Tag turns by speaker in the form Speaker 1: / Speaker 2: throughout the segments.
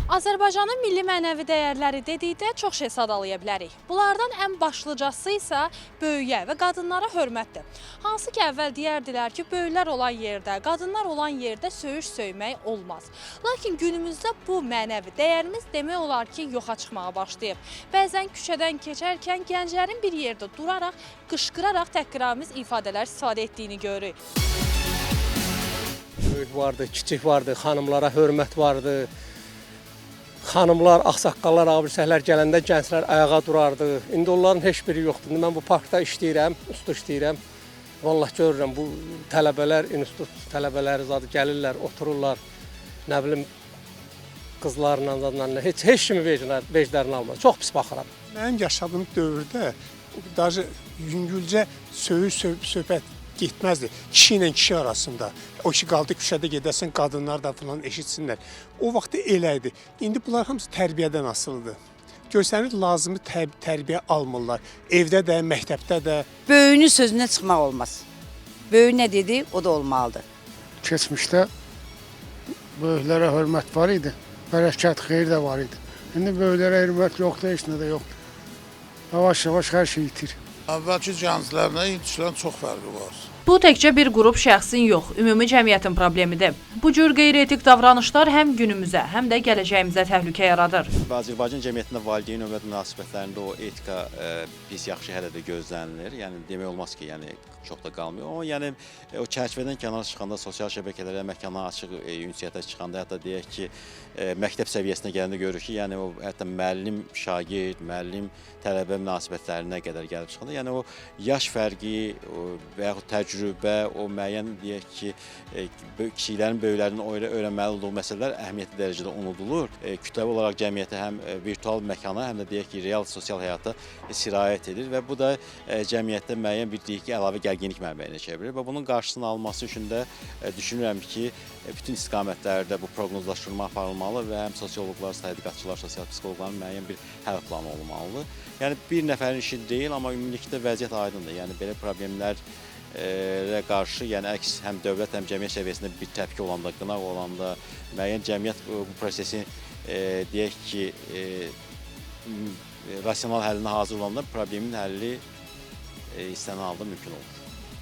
Speaker 1: Azərbaycanın milli mənəvi dəyərləri dedikdə çox şey sadalaya bilərik. Bunlardan ən başlıcası isə böyüyə və qadınlara hörmətdir. Hansı ki, əvvəl deyərdilər ki, böyüklər olan yerdə, qadınlar olan yerdə söyüş söymək olmaz. Lakin günümüzdə bu mənəvi dəyərimiz demək olar ki, yoxa çıxmağa başlayıb. Bəzən küçədən keçərkən gənclərin bir yerdə duraraq, qışqıraraq təhqiramiz ifadələr istifadə etdiyini görürük.
Speaker 2: Böyük vardı, kiçik vardı, xanımlara hörmət vardı. Xanımlar, ağsaqqallar, abisəhlər gələndə gənclər ayağa durardı. İndi onların heç biri yoxdur. İndi mən bu parkda işləyirəm, usta işləyirəm. Vallahi görürəm, bu tələbələr, institut tələbələri zadı gəlirlər, otururlar. Nə bilim, qızlarla, zadlarla, heç kimi veclərini almaz. Çox pis baxıram.
Speaker 3: Mənim yaşadığım dövrdə yüngülcə söhbət getməzdi. Kişi ilə kişi arasında. O ki, qaldı küçədə gedəsən, qadınlar da falan eşitsinlər. O vaxt elə idi. İndi bunlar hamısı tərbiyədən asılıdır. Görsənir, lazımı tərbiyə almırlar. Evdə də, məktəbdə də.
Speaker 4: Böyüyünün sözündən çıxmaq olmaz. Böyük nə dedi, o da olmalıdır.
Speaker 5: Keçmişdə böyüklərə hörmət var idi. Bərəkət, xeyir də var idi. İndi böyüklərə hörmət yoxdur, heç nə də yoxdur. Yavaş-yavaş hər şey itir.
Speaker 6: Əvvəlki gənclərlə indikilər çox fərqi var.
Speaker 1: Bu təkcə bir qrup şəxsin yox, ümumi cəmiyyətin problemidir. Bu cür qeyri-etik davranışlar həm günümüzə, həm də gələcəyimizə təhlükə yaradır.
Speaker 7: Azərbaycan cəmiyyətində valideyn övlad münasibətlərində o etika pis yaxşı hələ də gözlənilir. Yəni demək olmaz ki, çox da qalmıyor. Amma yəni o çərçivədən kənara çıxanda, sosial şəbəkələrə, məkana açıq ünsiyyətə çıxanda, hətta deyək ki, məktəb səviyyəsinə gələndə görürük ki, yəni o hətta müəllim, şagird, müəllim, tələbə münasibətlərinə qədər gəlib çıxanda, yəni o yaş fərqi və yaxud təcrübə, o müəyyən deyək ki, kişilərin, böyüklərin öyrənməli olduğu məsələlər əhəmiyyətli dərəcədə unudulur. Kütləvi olaraq cəmiyyətə həm virtual məkana, həm də deyək ki, real sosial həyata sirayət edir və bu da cəmiyyətdə müəyyən bir deyək ki, əlavə gərginlik mənbəyinə çevrilir və bunun qarşısını alması üçün də düşünürəm ki, bütün istiqamətlərdə bu proqnozlaşdırma aparılmalı və həm sosioloqlar, tədqiqatçılar, sosial psixoloqların müəyyən bir həll planı olmalıdır. Yəni bir nəfərin işi deyil, amma ümumilikdə vəziyyət aydındır. Yəni belə problemlərə qarşı, yəni əks həm dövlət, həm cəmiyyət səviyyəsində bir təpki olanda, qınaq olanda, müəyyən cəmiyyət bu prosesi deyək ki, rasional həllinə hazır olanda problemin həlli istənilən halda mümkün olur.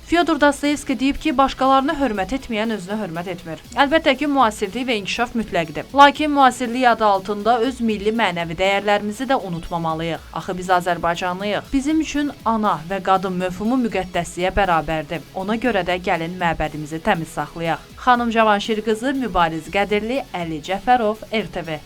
Speaker 1: Fyodor Dostoyevski deyib ki, başqalarına hörmət etməyən özünə hörmət etmir. Əlbəttə ki, müasirlik və inkişaf mütləqdir. Lakin müasirlik adı altında öz milli mənəvi dəyərlərimizi də unutmamalıyıq. Axı biz Azərbaycanlıyıq. Bizim üçün ana və qadın məfhumu müqəddəsliyə bərabərdir. Ona görə də gəlin məbədimizi təmiz saxlayaq. Xanım Cavanşir qızı Mübariz Qədirli, Əli Cəfərov, RTV.